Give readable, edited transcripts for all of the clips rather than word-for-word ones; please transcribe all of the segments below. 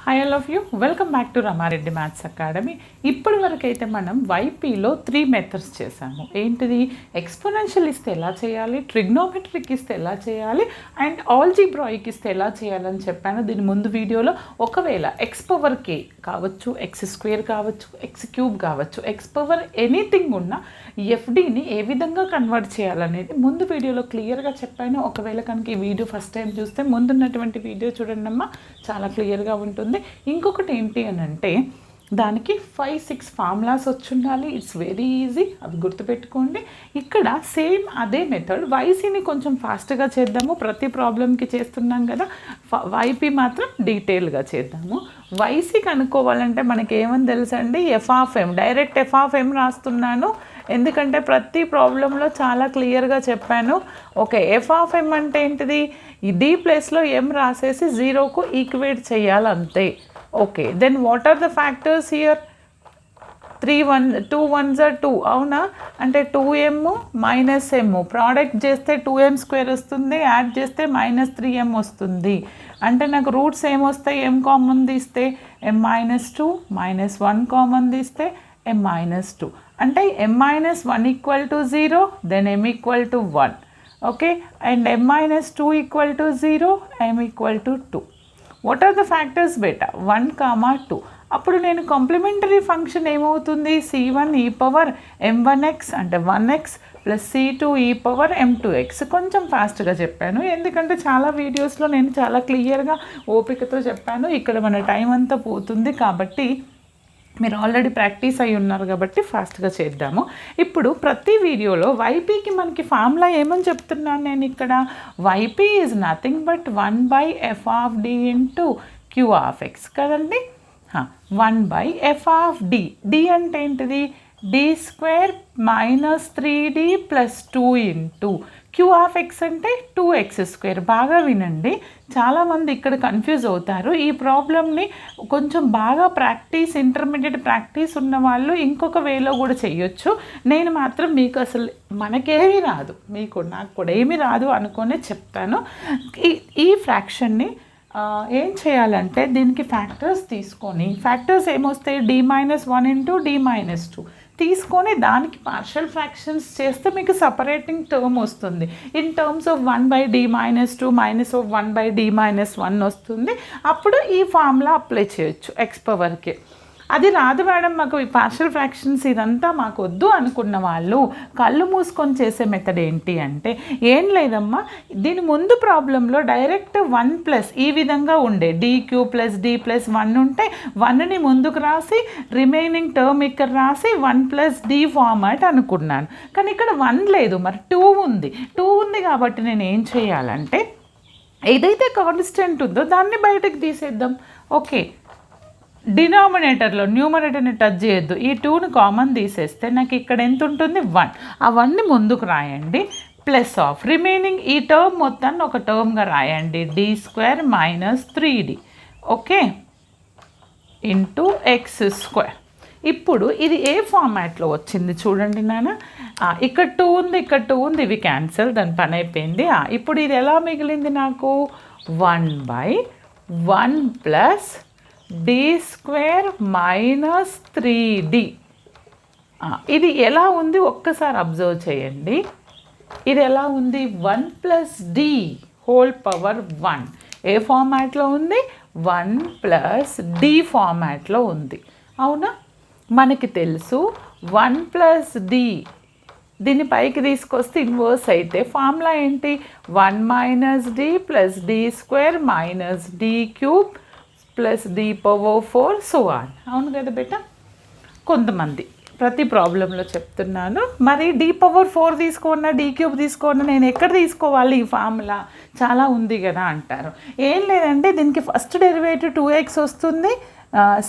Hi all of you welcome back to Rama Reddy maths academy. ఇప్పటి వరకు అయితే మనం వైపీలో 3 మెథడ్స్ చేసాము. ఏంటిది? ఎక్స్పోనెన్షియల్ ఇస్తే ఎలా చేయాలి, ట్రిగ్నోమెట్రిక్ ఇస్తే ఎలా చేయాలి, అండ్ ఆల్జీబ్రాయిక్ ఇస్తే ఎలా చేయాలని చెప్పాను. దీని ముందు వీడియోలో ఒకవేళ ఎక్స్ పవర్ కే కావచ్చు, ఎక్స్ స్క్వేర్ కావచ్చు, ఎక్స్ క్యూబ్ కావచ్చు, ఎక్స్ పవర్ ఎనీథింగ్ ఉన్న ఎఫ్డీని ఏ విధంగా కన్వర్ట్ చేయాలనేది ముందు వీడియోలో క్లియర్గా చెప్పాను. ఒకవేళ కనుక ఈ వీడియో ఫస్ట్ టైం చూస్తే ముందున్నటువంటి వీడియో చూడండి అమ్మా, చాలా క్లియర్గా ఉంటుంది. ఇంకొకటి ఏంటి అని అంటే దానికి 5-6 ఫార్ములాస్ వచ్చి ఉండాలి. ఇట్స్ వెరీ ఈజీ, అవి గుర్తుపెట్టుకోండి. ఇక్కడ సేమ్ అదే మెథడ్ వైసీని కొంచెం ఫాస్ట్గా చేద్దాము. ప్రతి ప్రాబ్లంకి చేస్తున్నాం కదా, వైపీ మాత్రం డీటెయిల్గా చేద్దాము. వైసీ కనుక్కోవాలంటే మనకి ఏమని తెలుసండి, ఎఫ్.ఎం. డైరెక్ట్ ఎఫ్.ఎం రాస్తున్నాను, ఎందుకంటే ప్రతి ప్రాబ్లంలో చాలా క్లియర్గా చెప్పాను. ఓకే, ఎఫ్.ఎం అంటే ఏంటిది? డి ప్లేస్లో ఎం రాసేసి 0కు ఈక్వేట్ చేయాలి అంతే. Okay, then what are the factors here? 2 1s are 2, అవునా? అంటే 2m మైనస్ m, ప్రోడక్ట్ చేస్తే 2m² వస్తుంది, యాడ్ చేస్తే -3m వస్తుంది. అంటే నాకు రూట్స్ ఏమొస్తాయి? m కామన్ తీస్తే m-2, -1 కామన్ తీస్తే m-2. అంటే m-1 = 0, then m = 1. Okay, and m-2 = 0, m = 2. What are the factors బేటా? 1, 2. అప్పుడు నేను కాంప్లిమెంటరీ ఫంక్షన్ ఏమవుతుంది? c1 e పవర్ m1x అంటే 1x plus c2 e power m2x. కొంచెం ఫాస్ట్గా చెప్పాను, ఎందుకంటే చాలా వీడియోస్లో నేను చాలా క్లియర్గా ఓపికతో చెప్పాను. ఇక్కడ మన టైం అంతా పోతుంది కాబట్టి మీరు ఆల్రెడీ ప్రాక్టీస్ అయి ఉన్నారు కాబట్టి ఫాస్ట్గా చేద్దాము. ఇప్పుడు ప్రతి వీడియోలో వైపీకి మనకి ఫార్ములా ఏమని చెప్తున్నాను నేను ఇక్కడ? YP is nothing but 1/f(d) × q(x) కదండి. 1/f(d). d అంటే ఏంటిది? d² - 3d + 2 × q(x) అంటే 2x². బాగా వినండి, చాలామంది ఇక్కడ కన్ఫ్యూజ్ అవుతారు. ఈ ప్రాబ్లమ్ని కొంచెం బాగా ప్రాక్టీస్, ఇంటర్మీడియట్ ప్రాక్టీస్ ఉన్న వాళ్ళు ఇంకొక వేలో కూడా చేయొచ్చు. నేను మాత్రం మీకు అసలు మనకేమీ రాదు, మీకు నాకు కూడా ఏమీ రాదు అనుకునే చెప్తాను. ఈ ఫ్రాక్షన్ని ఏం చేయాలంటే దీనికి ఫ్యాక్టర్స్ తీసుకొని, ఫ్యాక్టర్స్ ఏమొస్తాయి? d-1 × d-2 తీసుకొని దానికి పార్షియల్ ఫ్రాక్షన్స్ చేస్తే మీకు సపరేటింగ్ టర్మ్ వస్తుంది. In terms of 1/d-2 -1/d-1 వస్తుంది. అప్పుడు ఈ ఫార్ములా అప్లై చేయొచ్చు ఎక్స్ పవర్కి. అది రాదు మేడం మాకు ఈ పార్షియల్ ఫ్రాక్షన్స్ ఇదంతా మాకు వద్దు అనుకున్న వాళ్ళు కళ్ళు మూసుకొని చేసే మెథడ్ ఏంటి అంటే, ఏం లేదమ్మా, దీని ముందు ప్రాబ్లంలో డైరెక్ట్ 1+ ఈ విధంగా ఉండే dq + d+1 ఉంటే 1ని ముందుకు రాసి రిమైనింగ్ టర్మ్ ఇక్కడ రాసి 1 + d ఫార్మాట్ అనుకున్నాను. కానీ ఇక్కడ 1 లేదు, మరి 2 ఉంది. 2 ఉంది కాబట్టి నేను ఏం చేయాలంటే ఏదైతే కాన్స్టెంట్ ఉందో దాన్ని బయటకు తీసేద్దాం. ఓకే, డినామినేటర్లో న్యూమరేటర్ని టచ్ చేయొద్దు. ఈ 2ని కామన్ తీసేస్తే నాకు ఇక్కడ ఎంత ఉంటుంది? 1. ఆ 1ని ముందుకు రాయండి, ప్లస్ ఆఫ్ రిమైనింగ్ ఈ టర్మ్ మొత్తాన్ని ఒక టర్మ్గా రాయండి, d² - 3d. Okay, into x². ఇప్పుడు ఇది ఏ ఫార్మాట్లో వచ్చింది చూడండి నాన్న. ఇక్కడ 2 ఉంది, ఇక్కడ 2 ఉంది, ఇవి క్యాన్సల్, దాని పని అయిపోయింది. ఇప్పుడు ఇది ఎలా మిగిలింది నాకు? 1/1 + d² - 3d. ఇది ఎలా ఉంది ఒక్కసారి అబ్జర్వ్ చేయండి. ఇది ఎలా ఉంది? 1 + d హోల్ పవర్ 1 ఏ ఫార్మాట్లో ఉంది? 1 + d ఫార్మాట్లో ఉంది, అవునా? మనకి తెలుసు 1 + d, దీన్ని పైకి తీసుకొస్తే ఇన్వర్స్ అయితే ఫార్ములా ఏంటి? 1 - d + d² - d³ + d⁴ so on. అవును కదా బేట? కొంతమంది ప్రతి ప్రాబ్లంలో చెప్తున్నాను, మరి d⁴ తీసుకోన్నా d³ తీసుకోన్నా నేను ఎక్కడ తీసుకోవాలి ఈ ఫార్ములా? చాలా ఉంది కదా అంటారు. ఏం లేదంటే దీనికి ఫస్ట్ డెరివేటివ్ 2x వస్తుంది,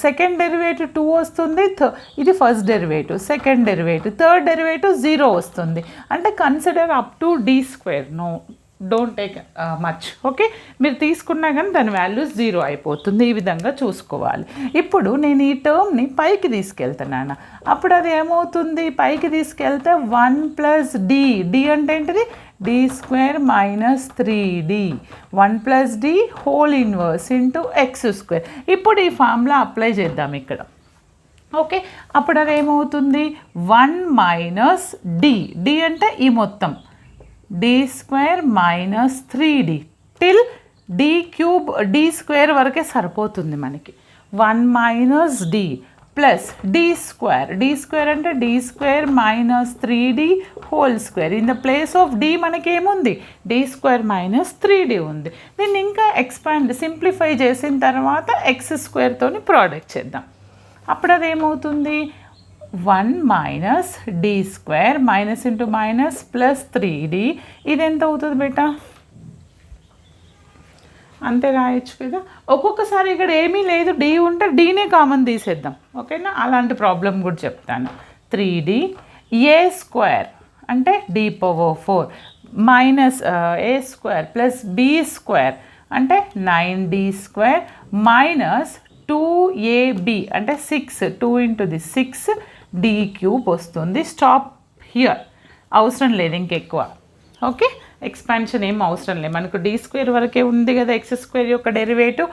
సెకండ్ డెరివేటివ్ 2 వస్తుంది, ఇది first derivative, second derivative, third derivative 0 వస్తుంది. అంటే consider up to d², no don't take much. Okay, మీరు తీసుకున్నా కానీ దాని వాల్యూ 0 అయిపోతుంది. ఈ విధంగా చూసుకోవాలి. ఇప్పుడు నేను ఈ టర్మ్ని పైకి తీసుకెళ్తున్నాను, అప్పుడు అది ఏమవుతుంది? పైకి తీసుకెళ్తే 1 + d. d అంటే ఏంటిది? d square minus 3d 1 plus d whole inverse into x square. ఇప్పుడు ఈ ఫార్ములా అప్లై చేద్దాం ఇక్కడ. ఓకే, అప్పుడు అది ఏమవుతుంది 1 మైనస్ డి అంటే ఈ మొత్తం d square minus 3d till d cube d square వరకే సరిపోతుంది మనకి. 1 minus d plus d square అంటే d square minus 3d whole square. In the place of d మనకి ఏముంది d స్క్వేర్ మైనస్ 3d ఉంది. దీన్ని ఇంకా సింప్లిఫై చేసిన తర్వాత x స్క్వేర్తోని ప్రోడక్ట్ చేద్దాం. అప్పుడు అది ఏమవుతుంది 1 minus d square minus into minus plus 3d. ఇది ఎంత అవుతుంది బేటా? అంతే రాయొచ్చు కదా. ఒక్కొక్కసారి ఇక్కడ ఏమీ లేదు, d ఉంటే డీనే కామన్ తీసేద్దాం. ఓకేనా, అలాంటి ప్రాబ్లం కూడా చెప్తాను. 3d a స్క్వేర్ అంటే d power 4 minus a square plus b square అంటే 9d స్క్వేర్ మైనస్ 2ab అంటే 6 2 ఇంటూ ది 6d క్యూబ్ వస్తుంది. స్టాప్ హియర్, అవసరం లేదు ఇంకెక్కువ. ఓకే, ఎక్స్పాన్షన్ ఏం అవసరం లేదు, మనకు d స్క్వేర్ వరకే ఉంది కదా ఎక్స్ స్క్వేర్ యొక్క derivative.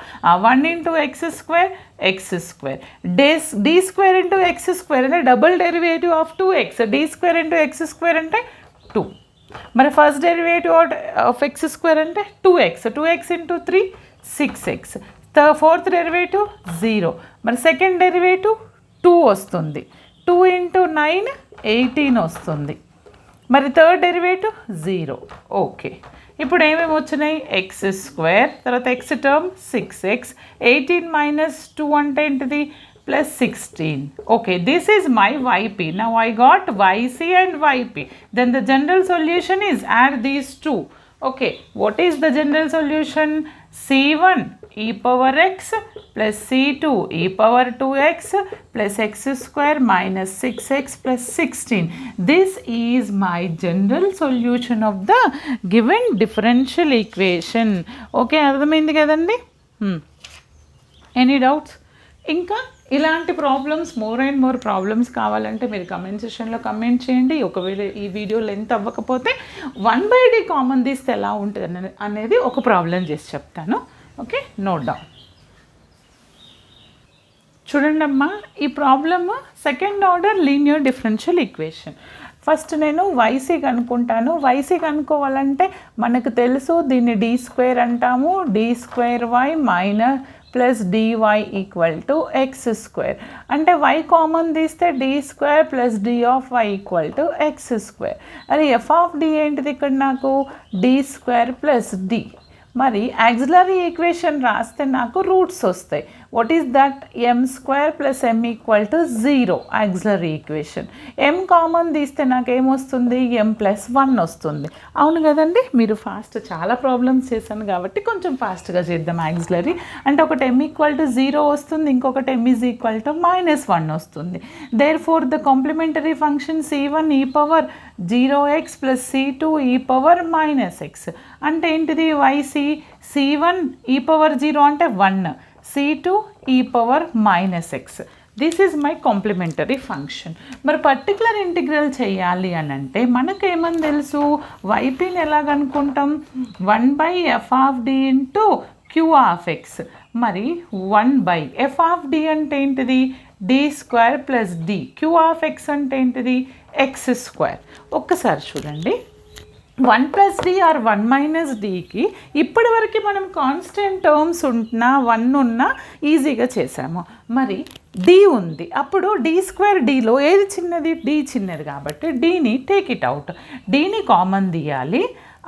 1 into X square d square into X square అంటే double derivative of 2x. d square into X square అంటే 2. మరి first derivative of X square అంటే 2x into 3 6x. Fourth derivative 0. మరి second derivative 2 వస్తుంది. 2 into 9 18 వస్తుంది. మరి third derivative 0. Okay, ఇప్పుడు ఏమేమి వచ్చినాయి ఎక్స్ స్క్వేర్, తర్వాత ఎక్స్ టర్మ్ 6x, 18 మైనస్ 2 అంటే ఏంటిది plus 16. Okay, this is my yp. Now I got yc and yp. Then the general solution is add these two. Okay, what is the general solution? c1 e power x plus c2 e power 2x plus x square minus 6x plus 16. This is my general solution of the given differential equation. Okay, అర్థమైంది కదండి? Any doubts? ఇంకా ఇలాంటి problems more and more problems కావాలంటే మీరు comment సెషన్లో comment చేయండి. ఒకవేళ ఈ వీడియో లెంత్ అవ్వకపోతే 1/d కామన్ తీస్తే ఎలా ఉంటుంది అనేది ఒక ప్రాబ్లం చేసి చెప్తాను. Okay, note down. చూడండి అమ్మా, ఈ problem second order linear differential equation. First నేను yc కనుక్కుంటాను. yc కనుక్కోవాలంటే మనకు తెలుసు దీన్ని d స్క్వేర్ అంటాము. d square y minus plus dy equal to X square అంటే y కామన్ తీస్తే d square plus d of y equal to X square. అది f of d ఏంటిది ఇక్కడ నాకు d స్క్వేర్ ప్లస్ d. మరి auxiliary equation రాస్తే నాకు roots వస్తాయి. What is that? m square plus m equal to 0 auxiliary equation. m common తీస్తే నాకు ఏమొస్తుంది m ప్లస్ 1 వస్తుంది. అవును కదండి, మీరు ఫాస్ట్ చాలా ప్రాబ్లమ్స్ చేశాను కాబట్టి కొంచెం ఫాస్ట్గా చేద్దాం. యాక్సిలరీ అంటే ఒకటి m ఈక్వల్ టు 0 వస్తుంది, ఇంకొకటి m ఈజ్ ఈక్వల్ టు -1 వస్తుంది. Therefore the complementary function c1 e power 0x plus c2 e power -x అంటే ఏంటిది yc c1 e పవర్ 0 అంటే 1, c2 e power -x. This is my complementary function. మరి particular integral చేయాలి అని అంటే మనకేమని తెలుసు? ypని ఎలా కనుక్కుంటాం? 1/f of d into q of x. మరి 1/f ఆఫ్ d అంటే ఏంటిది? d square plus d. q of x అంటే ఏంటిది? X square. ఒక్కసారి చూడండి, 1 ప్లస్ d ఆర్ 1 మైనస్ dకి ఇప్పటి వరకు మనం కాన్స్టెంట్ టర్మ్స్ ఉన్నా 1 ఉన్నా ఈజీగా చేసాము. మరి d ఉంది, అప్పుడు d స్క్వేర్ dలో ఏది చిన్నది? d చిన్నది కాబట్టి dని టేక్ ఇట్ అవుట్. dని కామన్ తీయాలి.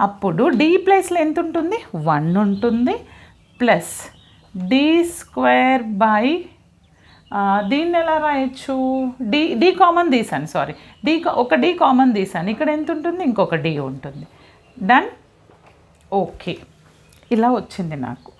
అప్పుడు d ప్లేస్లో ఎంత ఉంటుంది? 1 ఉంటుంది ప్లస్ d స్క్వేర్ బై దీన్ని ఎలా రాయొచ్చు? డి కామన్ తీసాను, సారీ ఒక డి కామన్ తీసాను. ఇక్కడ ఎంత ఉంటుంది? ఇంకొక డి ఉంటుంది. డన్. ఓకే, ఇలా వచ్చింది నాకు.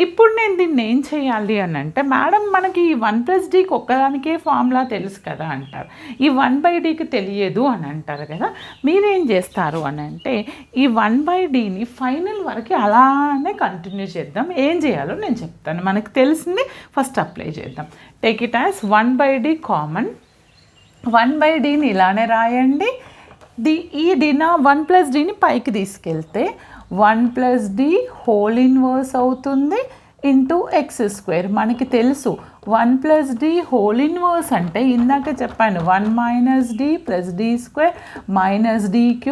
ఇప్పుడు నేను దీన్ని ఏం చేయాలి అని అంటే, మేడం మనకి ఈ 1 ప్లస్ డీకి ఒక్కదానికే ఫార్ములా తెలుసు కదా అంటారు, ఈ 1/dకి తెలియదు అని అంటారు కదా. మీరేం చేస్తారు అని అంటే, ఈ 1/dని ఫైనల్ వరకు అలానే కంటిన్యూ చేద్దాం. ఏం చేయాలో నేను చెప్తాను. మనకు తెలిసింది ఫస్ట్ అప్లై చేద్దాం. Take it as 1/d common. 1/dని ఇలానే రాయండి. ఈ డిన 1+dని పైకి తీసుకెళ్తే 1+d హోల్ ఇన్వర్స్ అవుతుంది ఇంటూ x². మనకి తెలుసు 1+d హోల్ ఇన్వర్స్ అంటే ఇందాక చెప్పాను 1 - d + d² - d³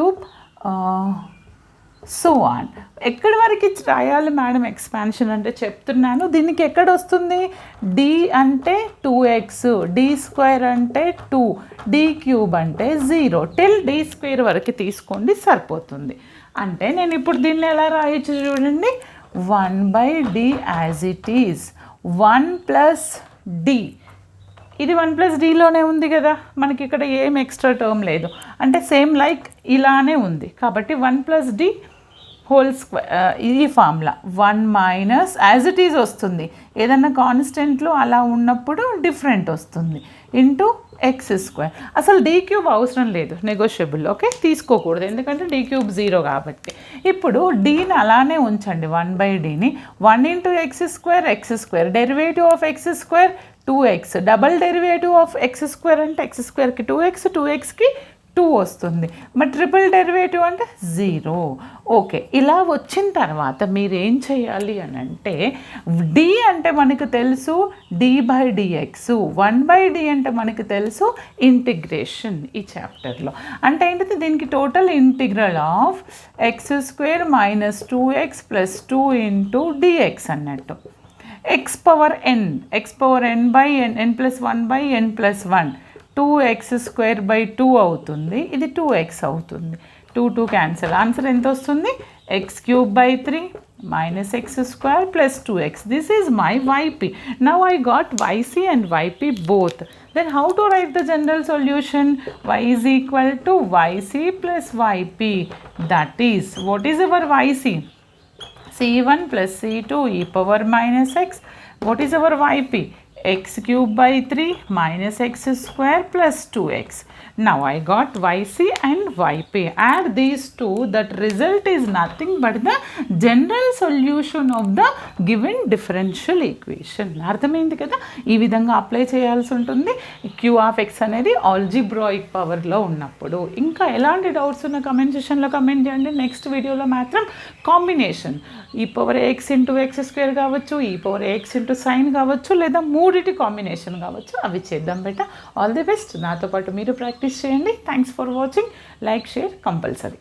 so on. ఎక్కడి వరకు రాయాలి మేడం ఎక్స్పాన్షన్ అంటే చెప్తున్నాను. దీనికి ఎక్కడ వస్తుంది? d అంటే 2x, d² అంటే 2, d³ అంటే 0 టిల్ d² వరకు తీసుకోండి సరిపోతుంది. అంటే నేను ఇప్పుడు దీన్ని ఎలా రాయొచ్చు చూడండి, 1/d as it is 1+d. ఇది 1+dలోనే ఉంది కదా, మనకి ఇక్కడ ఏం ఎక్స్ట్రా టర్మ్ లేదు, అంటే సేమ్ లైక్ ఇలానే ఉంది. కాబట్టి 1+d హోల్ స్క్వేర్, ఈ ఫార్ములా 1 - యాజ్ ఇట్ ఈజ్ వస్తుంది. ఏదన్నా కాన్స్టెంట్లో అలా ఉన్నప్పుడు డిఫరెంట్ వస్తుంది ఇంటూ x². అసలు d³ అవసరం లేదు, నెగోషియబుల్. ఓకే, తీసుకోకూడదు ఎందుకంటే d³ 0 కాబట్టి. ఇప్పుడు dని అలానే ఉంచండి, 1/dని 1 × x², derivative of x² 2x, double derivative of x² అంటే x²కి 2x, 2xకి 2 వస్తుంది. మరి ట్రిపుల్ డెరివేటివ్ అంటే 0. ఓకే, ఇలా వచ్చిన తర్వాత మీరు ఏం చేయాలి అని అంటే, d అంటే మనకు తెలుసు d/dx, 1/d అంటే మనకు తెలుసు ఇంటిగ్రేషన్ ఈ చాప్టర్లో. అంటే ఏంటిది, దీనికి total integral of x² - 2x + 2 × dx అన్నట్టు. x⁴n n+1/n+1 2x²/2 అవుతుంది. ఇది 2x అవుతుంది. 2 క్యాన్సిల్. ఆన్సర్ ఎంత వస్తుంది? x³/3 - x² + 2x. This is my yp. Now I got yc and yp both. Then how to write the general solution? Y is equal to yc + yp. That is, what is our yc? c1 + c2 e⁻⁻x. What is our yp? x³/3 - x² + 2x. Now I got yc and yp. Add these two. That result is nothing but the general solution of the given differential equation. అర్థమైంది కదా? ఈ విధంగా apply చేయాల్సి ఉంటుంది q(x) అనేది algebraic పవర్లో ఉన్నప్పుడు. ఇంకా ఎలాంటి డౌట్స్ ఉన్న కమెంట్ సెక్షన్లో కమెంట్ చేయండి. నెక్స్ట్ వీడియోలో మాత్రం కాంబినేషన్ ex × x² కావచ్చు, ex × sin కావచ్చు, లేదా మూడిటి కాంబినేషన్ కావచ్చు, అవి చేద్దాం బెట. All the best. నాతో పాటు మీరు ప్రాక్టీస్ చేయండి. Thanks for watching. Like, share compulsory.